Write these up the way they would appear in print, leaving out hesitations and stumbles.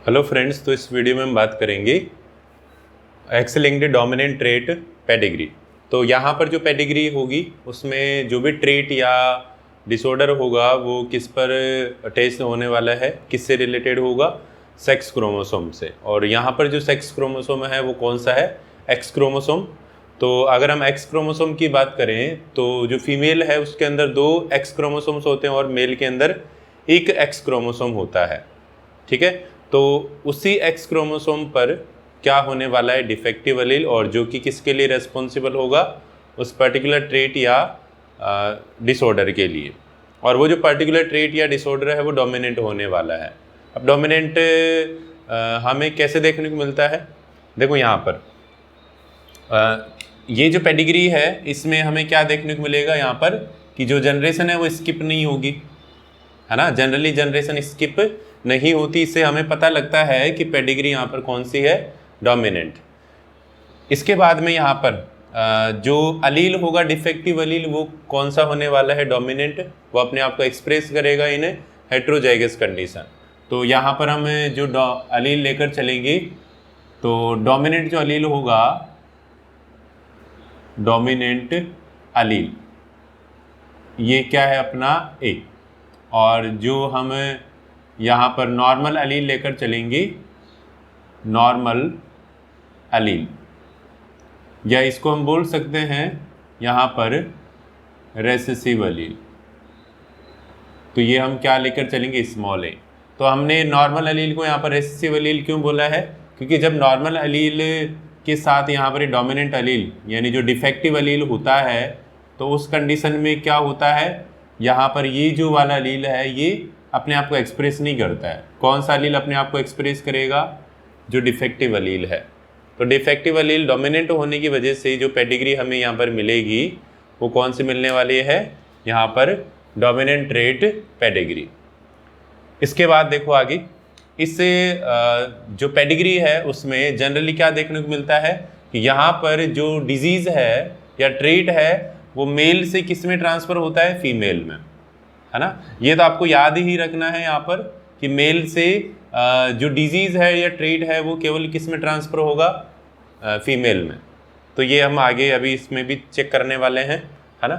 Hello friends, तो इस video में हम बात करेंगे x linked dominant trait pedigree. तो यहाँ पर जो पेडिग्री होगी उसमें जो भी ट्रेट या डिसऑर्डर होगा वो किस पर अटैच होने वाला है, किससे रिलेटेड होगा, सेक्स क्रोमोसोम से। और यहाँ पर जो सेक्स क्रोमोसोम है वो कौन सा है, एक्स क्रोमोसोम। तो अगर हम एक्स क्रोमोसोम की बात करें तो जो फीमेल है उसके अंदर 2 एक्स क्रोमोसोम्स होते हैं और मेल के अंदर 1 एक्स क्रोमोसोम होता है। ठीक है, तो उसी एक्स क्रोमोसोम पर क्या होने वाला है, डिफेक्टिव एलील, और जो कि किसके लिए रेस्पॉन्सिबल होगा, उस पर्टिकुलर ट्रेट या डिसऑर्डर के लिए। और वो जो पर्टिकुलर ट्रेट या डिसऑर्डर है वो डोमिनेंट होने वाला है। अब डोमिनेंट हमें कैसे देखने को मिलता है, देखो यहाँ पर ये जो पेडिग्री है इसमें हमें क्या देखने को मिलेगा यहाँ पर कि जो जनरेशन है वो स्किप नहीं होगी, है ना। जनरली जनरेशन स्किप नहीं होती, इससे हमें पता लगता है कि पेडिग्री यहाँ पर कौन सी है, डोमिनेंट। इसके बाद में यहाँ पर जो अलील होगा, डिफेक्टिव अलील, वो कौन सा होने वाला है, डोमिनेंट। वो अपने आप को एक्सप्रेस करेगा इन हेट्रोजाइगस कंडीशन। तो यहाँ पर हम जो अलील लेकर चलेंगे तो डोमिनेंट जो अलील होगा, डोमिनेंट अलील, ये क्या है अपना ए। और जो हम यहाँ पर नॉर्मल अलील लेकर चलेंगे, नॉर्मल अलील, या इसको हम बोल सकते हैं यहाँ पर रेसेसिव अलील। तो ये हम क्या लेकर चलेंगे, स्मॉल ए। तो हमने नॉर्मल अलील को यहाँ पर रेसेसिव अलील क्यों बोला है, क्योंकि जब नॉर्मल अलील के साथ यहाँ पर डोमिनेंट अलील यानी जो डिफेक्टिव अलील होता है तो उस कंडीशन में क्या होता है, यहाँ पर ये जो वाला अलील है ये अपने आप को एक्सप्रेस नहीं करता है। कौन सा अलील अपने आप को एक्सप्रेस करेगा, जो डिफेक्टिव अलील है। तो डिफेक्टिव अलील डोमिनेंट होने की वजह से जो पेडिग्री हमें यहाँ पर मिलेगी वो कौन सी मिलने वाली है, यहाँ पर डोमिनेंट ट्रेट पेडिग्री। इसके बाद देखो आगे, इससे जो पेडिग्री है उसमें जनरली क्या देखने को मिलता है कि यहाँ पर जो डिजीज़ है या ट्रेट है वो मेल से किस में ट्रांसफ़र होता है, फीमेल में, है ना। ये तो आपको याद ही रखना है यहाँ पर कि मेल से जो डिजीज़ है या ट्रेट है वो केवल किस में ट्रांसफ़र होगा, फीमेल में। तो ये हम आगे अभी इसमें भी चेक करने वाले हैं, है ना।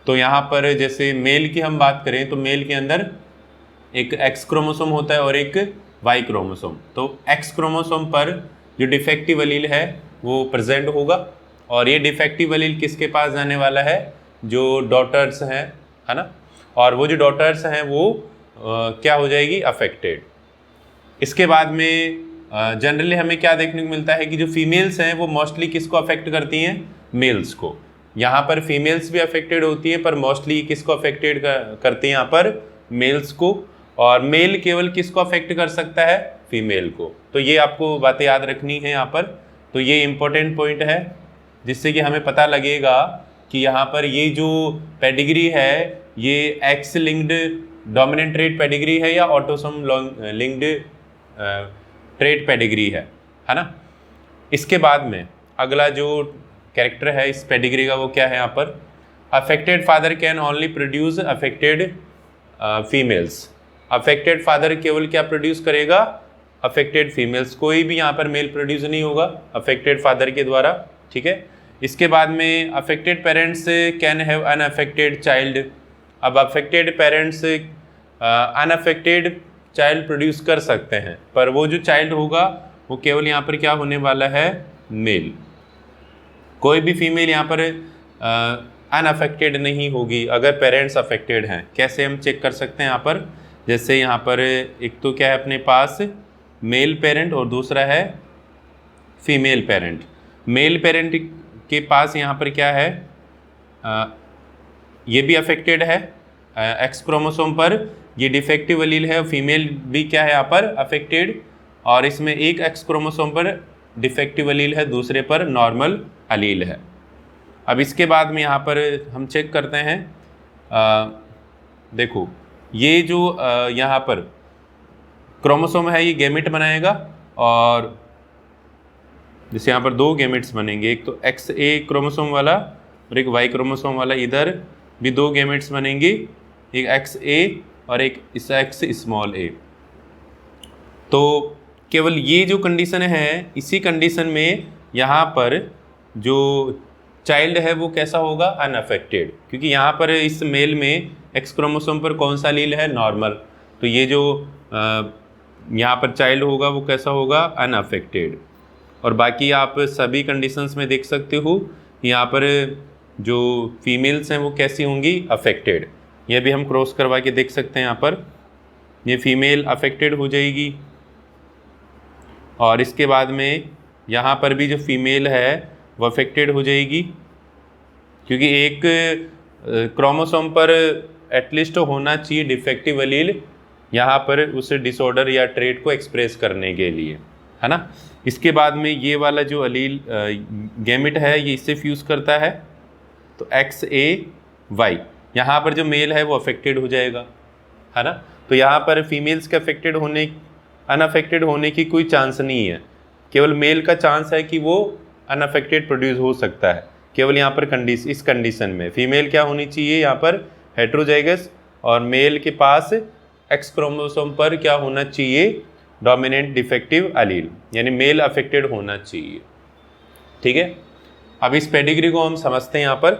तो यहाँ पर जैसे मेल की हम बात करें तो मेल के अंदर एक एक्स क्रोमोसोम होता है और एक वाई क्रोमोसोम। तो एक्स क्रोमोसोम पर जो डिफेक्टिव अलील है वो प्रेजेंट होगा और ये डिफेक्टिव अलील किसके पास जाने वाला है, जो डॉटर्स हैं, है ना। और वो जो डॉटर्स हैं वो क्या हो जाएगी, अफेक्टेड। इसके बाद में जनरली हमें क्या देखने को मिलता है कि जो फीमेल्स हैं वो मोस्टली किसको अफेक्ट करती हैं, मेल्स को। यहाँ पर फीमेल्स भी अफेक्टेड होती हैं पर मोस्टली किसको अफेक्टेड करती हैं, यहाँ पर मेल्स को। और मेल केवल किसको अफेक्ट कर सकता है, फीमेल को। तो ये आपको बातें याद रखनी है यहाँ पर। तो ये इम्पोर्टेंट पॉइंट है जिससे कि हमें पता लगेगा कि यहाँ पर ये जो पेडिग्री है ये x linked dominant trait pedigree है या ऑटोसोम लिंक्ड ट्रेट पेडिग्री है ना। इसके बाद में अगला जो कैरेक्टर है इस पेडिग्री का वो क्या है, यहाँ पर affected father can only produce affected females. Affected father केवल क्या प्रोड्यूस करेगा, अफेक्टेड फीमेल्स। कोई भी यहाँ पर मेल प्रोड्यूस नहीं होगा अफेक्टेड फादर के द्वारा, ठीक है। इसके बाद में affected parents can have unaffected child. अब affected parents unaffected child produce कर सकते हैं पर वो जो चाइल्ड होगा वो केवल यहाँ पर क्या होने वाला है, मेल। कोई भी फीमेल यहाँ पर अनअफेक्टेड नहीं होगी अगर पेरेंट्स अफेक्टेड हैं। कैसे हम चेक कर सकते हैं यहाँ पर, जैसे यहाँ पर एक तो क्या है अपने पास मेल पेरेंट और दूसरा है फीमेल पेरेंट। मेल पेरेंट के पास यहाँ पर क्या है, ये भी अफेक्टेड है एक्स क्रोमोसोम पर, ये डिफेक्टिव अलील है। फीमेल भी क्या है यहाँ पर अफेक्टेड, और इसमें एक एक्स क्रोमोसोम पर डिफेक्टिव अलील है, दूसरे पर नॉर्मल अलील है। अब इसके बाद में यहाँ पर हम चेक करते हैं, देखो ये जो यहाँ पर क्रोमोसोम है ये गैमेट बनाएगा, और जैसे यहाँ पर 2 गैमेट्स बनेंगे, एक तो एक्स ए क्रोमोसोम वाला और एक वाई क्रोमोसोम वाला। इधर भी 2 गैमेट्स बनेंगे, एक एक्स ए और एक एक्स स्मॉल ए। तो केवल ये जो कंडीशन है, इसी कंडीशन में यहाँ पर जो चाइल्ड है वो कैसा होगा, अनअफेक्टेड, क्योंकि यहाँ पर इस मेल में एक्स क्रोमोसोम पर कौन सा एलील है, नॉर्मल। तो ये जो यहाँ पर चाइल्ड होगा वो कैसा होगा, अनअफेक्टेड। और बाकी आप सभी कंडीशंस में देख सकते हो यहाँ पर जो फीमेल्स हैं वो कैसी होंगी, अफेक्टेड। ये भी हम क्रॉस करवा के देख सकते हैं। यहाँ पर ये फीमेल अफेक्टेड हो जाएगी, और इसके बाद में यहाँ पर भी जो फीमेल है वो अफेक्टेड हो जाएगी, क्योंकि एक क्रोमोसोम पर एटलीस्ट होना चाहिए डिफेक्टिव एलील यहाँ पर उस डिसऑर्डर या ट्रेट को एक्सप्रेस करने के लिए, है ना। इसके बाद में ये वाला जो एलील गैमेट है ये इससे फ्यूज़ करता है, तो XAY यहाँ पर जो मेल है वो अफेक्टेड हो जाएगा, है ना। तो यहाँ पर फीमेल्स के अनअफेक्टेड होने की कोई चांस नहीं है, केवल मेल का चांस है कि वो अनअफेक्टेड प्रोड्यूस हो सकता है। केवल यहाँ पर इस कंडीशन में फीमेल क्या होनी चाहिए, यहाँ पर हेट्रोजाइगस, और मेल के पास एक्स क्रोमोसोम पर क्या होना चाहिए, डोमिनेंट डिफेक्टिव एलील, यानी मेल अफेक्टेड होना चाहिए। ठीक है, अब इस पेडिग्री को हम समझते हैं यहाँ पर।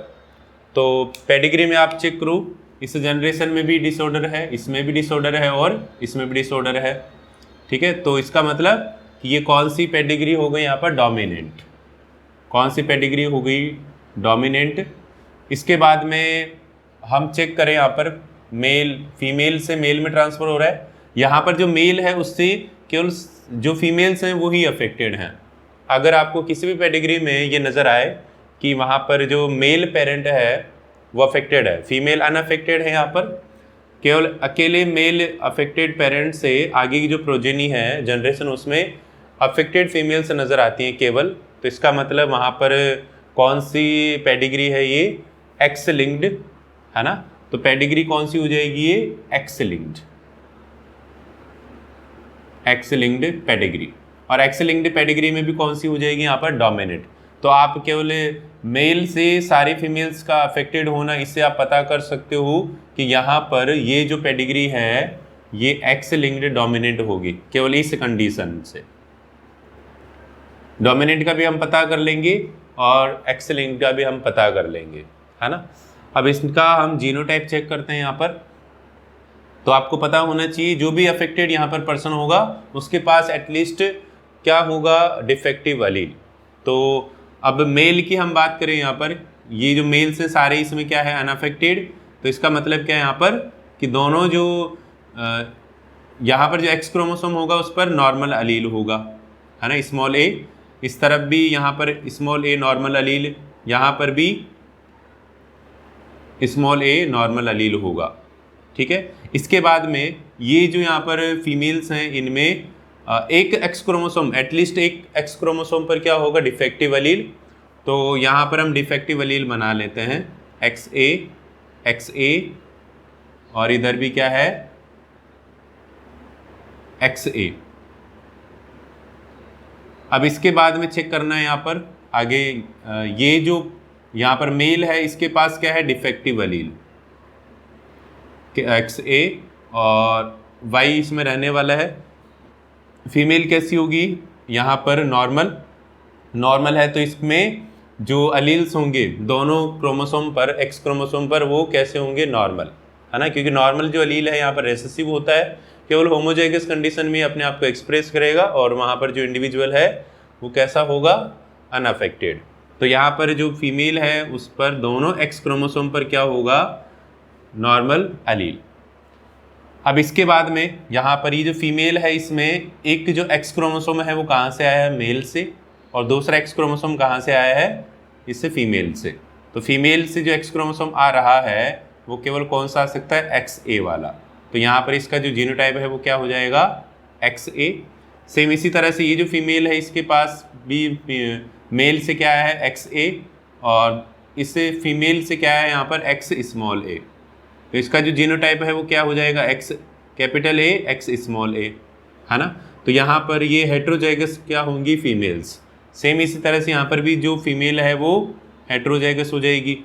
तो पेडिग्री में आप चेक करो, इस जनरेशन में भी डिसऑर्डर है, इसमें भी डिसऑर्डर है, और इसमें भी डिसऑर्डर है। ठीक है, तो इसका मतलब कि ये कौन सी पेडिग्री हो गई यहाँ पर, डोमिनेंट। कौन सी पेडिग्री हो गई, डोमिनेंट। इसके बाद में हम चेक करें यहाँ पर फीमेल से मेल में ट्रांसफ़र हो रहा है। यहाँ पर जो मेल है उससे केवल जो फीमेल्स हैं वो ही अफेक्टेड हैं। अगर आपको किसी भी पेडिग्री में ये नज़र आए कि वहाँ पर जो मेल पेरेंट है वो अफेक्टेड है, फीमेल अनअफेक्टेड है, यहाँ पर केवल अकेले मेल अफेक्टेड पेरेंट से आगे की जो प्रोजेनी है, जनरेशन, उसमें अफेक्टेड फीमेल से नज़र आती हैं केवल, तो इसका मतलब वहाँ पर कौन सी पेडिग्री है, ये एक्स लिंक्ड, है ना। तो पेडिग्री कौन सी हो जाएगी, ये एक्स लिंक्ड पेडिग्री। और एक्स लिंक्ड पेडिग्री में भी कौन सी हो जाएगी यहाँ पर, डोमिनेंट। तो आप केवल मेल से सारी फीमेल्स का अफेक्टेड होना, इससे आप पता कर सकते हो कि यहाँ पर ये जो पेडिग्री है ये एक्स लिंक्ड डोमिनेंट होगी, केवल इस कंडीशन से। डोमिनेंट का भी हम पता कर लेंगे और एक्स लिंक्ड का भी हम पता कर लेंगे, है ना। अब इसका हम जीनोटाइप चेक करते हैं यहाँ पर। तो आपको पता होना चाहिए जो भी अफेक्टेड यहाँ पर पर्सन होगा उसके पास एटलीस्ट क्या होगा, डिफेक्टिव एलील। तो अब मेल की हम बात करें यहाँ पर, ये जो मेल से सारे इसमें क्या है, अनअफेक्टेड। तो इसका मतलब क्या है यहाँ पर कि दोनों जो यहाँ पर जो एक्स क्रोमोसोम होगा उस पर नॉर्मल एलील होगा, है ना, स्मॉल ए। इस तरफ भी यहाँ पर स्मॉल ए नॉर्मल एलील, यहाँ पर भी स्मॉल ए नॉर्मल एलील होगा। ठीक है, इसके बाद में ये जो यहाँ पर फीमेल्स हैं इनमें एक एक्स क्रोमोसोम, एटलीस्ट एक एक्स क्रोमोसोम पर क्या होगा, डिफेक्टिव एलील। तो यहाँ पर हम डिफेक्टिव एलील बना लेते हैं, XA, और इधर भी क्या है, XA। अब इसके बाद में चेक करना है यहाँ पर आगे, ये जो यहाँ पर मेल है इसके पास क्या है, डिफेक्टिव एलील XA, और Y इसमें रहने वाला है। फीमेल कैसी होगी, यहाँ पर नॉर्मल है, तो इसमें जो एलील्स होंगे दोनों क्रोमोसोम पर, एक्स क्रोमोसोम पर, वो कैसे होंगे, नॉर्मल, है ना। क्योंकि नॉर्मल जो एलील है यहाँ पर रेसेसिव होता है, केवल होमोजाइगस कंडीशन में अपने आप को एक्सप्रेस करेगा, और वहाँ पर जो इंडिविजुअल है वो कैसा होगा, अनअफेक्टेड। तो यहाँ पर जो फीमेल है उस पर दोनों एक्स क्रोमोसोम पर क्या होगा, नॉर्मल एलील। अब इसके बाद में यहाँ पर ये जो फीमेल है इसमें एक जो एक्स क्रोमोसोम है वो कहाँ से आया है, मेल से, और दूसरा एक्स क्रोमोसोम कहाँ से आया है, इससे फीमेल से। तो फीमेल से जो एक्स क्रोमोसोम आ रहा है वो केवल कौन सा आ सकता है, XA वाला। तो यहाँ पर इसका जो जीनोटाइप है वो क्या हो जाएगा, XA। सेम इसी तरह से ये जो फीमेल है इसके पास भी मेल से क्या है, XA, और इससे फीमेल से क्या है यहाँ पर, X स्मॉल a। तो इसका जो जीनोटाइप है वो क्या हो जाएगा, X capital A, X small a, है ना। तो यहाँ पर ये हेट्रोजाइगस क्या होंगी, फीमेल्स। सेम इसी तरह से यहाँ पर भी जो फीमेल है वो हेट्रोजाइगस हो जाएगी।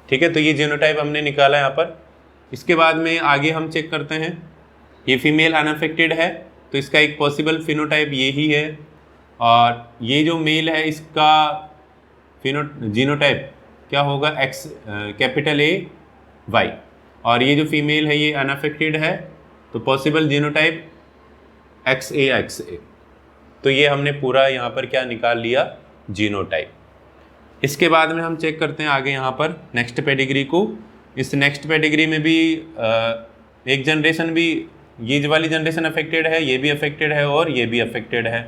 ठीक है, तो ये जीनोटाइप हमने निकाला यहाँ पर। इसके बाद में आगे हम चेक करते हैं, ये फीमेल अनअफेक्टेड है, तो इसका एक पॉसिबल फिनोटाइप ये ही है, और ये जो मेल है इसका जीनोटाइप क्या होगा, एक्स कैपिटल ए वाई, और ये जो फीमेल है ये अनअफेक्टेड है, तो पॉसिबल जीनोटाइप एक्स ए। तो ये हमने पूरा यहाँ पर क्या निकाल लिया, जीनोटाइप। इसके बाद में हम चेक करते हैं आगे यहाँ पर नेक्स्ट पेडिग्री को। इस नेक्स्ट पेडिग्री में भी एक जनरेशन भी, ये वाली जनरेशन अफेक्टेड है, ये भी अफेक्टेड है और ये भी अफेक्टेड है।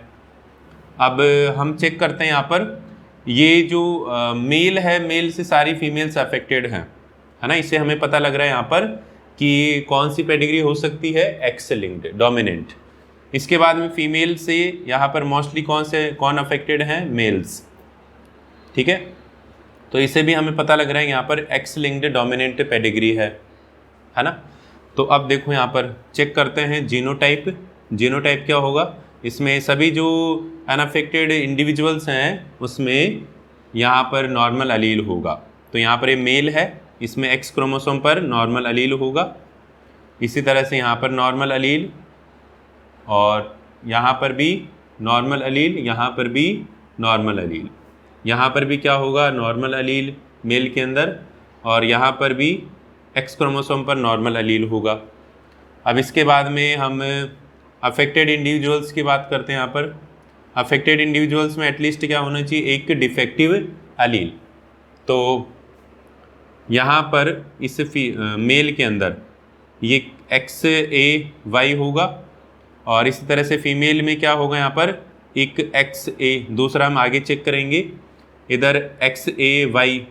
अब हम चेक करते हैं यहाँ पर, ये जो मेल है, मेल से सारी फीमेल्स अफेक्टेड हैं, है ना। इससे हमें पता लग रहा है यहाँ पर कि कौन सी पेडिग्री हो सकती है, एक्स लिंक्ड डोमिनेंट। इसके बाद में फीमेल से यहाँ पर मोस्टली कौन अफेक्टेड हैं, मेल्स, ठीक है। तो इसे भी हमें पता लग रहा है यहाँ पर एक्स लिंक्ड डोमिनेंट पेडिग्री है ना। तो अब देखो यहाँ पर चेक करते हैं जीनोटाइप। जीनोटाइप क्या होगा, इसमें सभी जो अनअफेक्टेड इंडिविजुअल्स हैं उसमें यहाँ पर नॉर्मल अलील होगा। तो यहाँ पर ये मेल है, इसमें एक्स क्रोमोसोम पर नॉर्मल अलील होगा। इसी तरह से यहाँ पर नॉर्मल अलील, और यहाँ पर भी नॉर्मल अलील, यहाँ पर भी नॉर्मल अलील, यहाँ पर भी क्या होगा, नॉर्मल अलील मेल के अंदर, और यहाँ पर भी एक्स क्रोमोसोम पर नॉर्मल अलील होगा। अब इसके बाद में हम अफेक्टेड इंडिविजुअल्स की बात करते हैं। यहाँ पर अफेक्टेड इंडिविजुअल्स में एटलीस्ट क्या होना चाहिए, एक डिफेक्टिव अलील। तो यहाँ पर इस मेल के अंदर ये एक्स ए वाई होगा, और इसी तरह से फीमेल में क्या होगा, यहाँ पर एक एक्स ए, दूसरा हम आगे चेक करेंगे, इधर एक्स ए वाई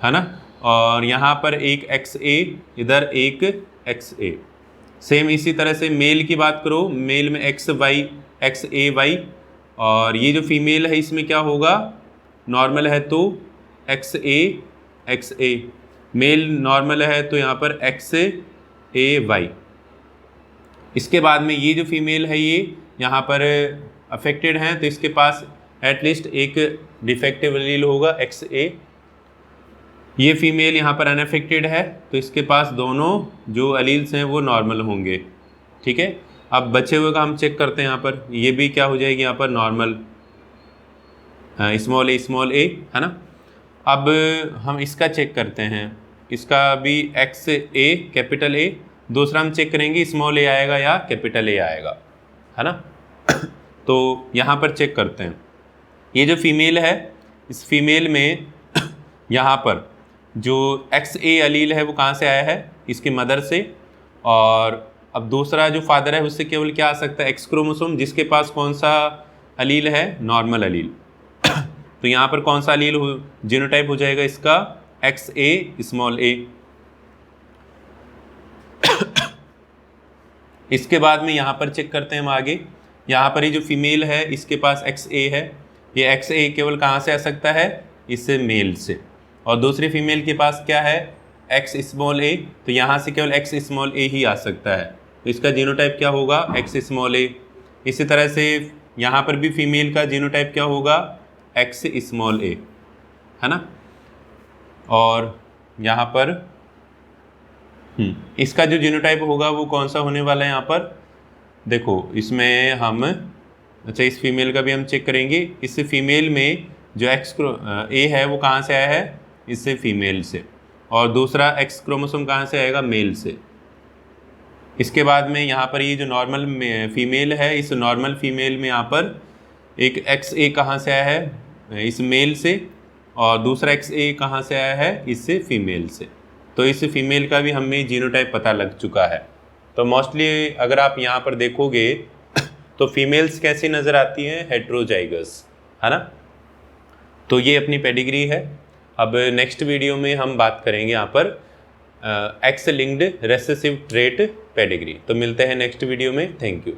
है ना, और यहाँ पर एक एक्स ए, इधर एक एक्स ए। सेम इसी तरह से मेल की बात करो, मेल में एक्स ए वाई, और ये जो फीमेल है इसमें क्या होगा, नॉर्मल है तो एक्स ए, मेल नॉर्मल है तो यहाँ पर एक्स ए वाई। इसके बाद में ये जो फीमेल है ये यहाँ पर अफेक्टेड हैं, तो इसके पास एटलीस्ट एक डिफेक्टिव अलील होगा एक्स ए। ये फीमेल यहाँ पर अनअफेक्टेड है, तो इसके पास दोनों जो अलील्स हैं वो नॉर्मल होंगे, ठीक है। अब बचे हुए का हम चेक करते हैं। यहाँ पर ये भी क्या हो जाएगी, यहाँ पर नॉर्मल स्मॉल ए है ना। अब हम इसका चेक करते हैं, इसका भी एक्स ए कैपिटल ए, दूसरा हम चेक करेंगे स्मॉल ए आएगा या कैपिटल ए आएगा, है ना। तो यहाँ पर चेक करते हैं, ये जो फीमेल है इस फीमेल में यहाँ पर जो एक्स ए अलील है वो कहाँ से आया है, इसकी मदर से, और अब दूसरा जो फादर है उससे केवल क्या आ सकता है, एक्स क्रोमोसोम, जिसके पास कौन सा अलील है, नॉर्मल अलील। तो यहाँ पर कौन सा अलील जीनोटाइप हो जाएगा इसका, एक्स ए स्मॉल ए। इसके बाद में यहाँ पर चेक करते हैं हम आगे, यहाँ पर ये जो फीमेल है इसके पास एक्स ए है, ये एक्स ए केवल कहाँ से आ सकता है, इससे मेल से, और दूसरी फीमेल के पास क्या है, एक्स स्मॉल ए, तो यहाँ से केवल एक्स स्मॉल ए ही आ सकता है, तो इसका जीनोटाइप क्या होगा, एक्स स्मॉल ए। इसी तरह से यहाँ पर भी फीमेल का जीनोटाइप क्या होगा, एक्स स्मॉल ए, है ना। और यहाँ पर इसका जो जीनोटाइप होगा वो कौन सा होने वाला है, यहाँ पर देखो इसमें हम, अच्छा इस फीमेल का भी हम चेक करेंगे। इस फीमेल में जो एक्स ए है वो कहाँ से आया है, इससे फीमेल से, और दूसरा एक्स क्रोमोसोम कहाँ से आएगा, मेल से। इसके बाद में यहाँ पर ये जो नॉर्मल फीमेल है, इस नॉर्मल फीमेल में यहाँ पर एक एक्स ए कहाँ से आया है, इस मेल से, और दूसरा एक्स ए कहाँ से आया है, इससे फीमेल से। तो इस फीमेल का भी हमें जीनोटाइप पता लग चुका है। तो मोस्टली अगर आप यहाँ पर देखोगे तो फीमेल्स कैसी नज़र आती हैं, हेट्रोजाइगस, है ना। तो ये अपनी पेडिग्री है। अब नेक्स्ट वीडियो में हम बात करेंगे यहाँ पर x linked recessive trait pedigree. तो मिलते हैं नेक्स्ट वीडियो में, थैंक यू।